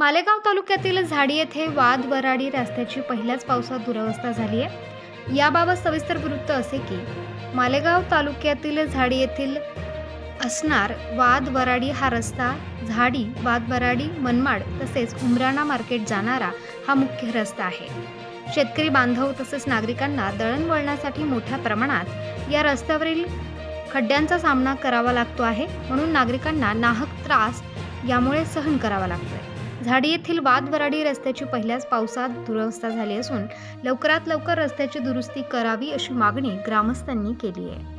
मालेगाव तालुक्यातील झाडी येथे वाद-वऱ्हाडी रस्त्याची पहिल्याच पावसात दुरवस्था झाली आहे। याबाबत सविस्तर वृत्त असे की मालेगाव तालुक्यातील झाडी येथील असणार वाद-वऱ्हाडी हा रस्ता झाडी, वाद-वऱ्हाडी, मनमाड तसेच उमराणा मार्केट जाणारा हा मुख्य रस्ता आहे। शेतकरी बांधव तसेच नागरिकांना दळणवळणासाठी मोठ्या प्रमाणात या रस्त्यावरील खड्ड्यांचा सामना करावा लागतो आहे, म्हणून नागरिकांना नाहक त्रास यामुळे सहन करावा लागतोय। झाडी येथील वाद-वऱ्हाडी रस्त्याची पहिल्याच पावसात दुरवस्था झाली असून लवकरात लवकर रस्त्याची दुरुस्ती करावी अशी मागणी ग्रामस्थांनी केली आहे।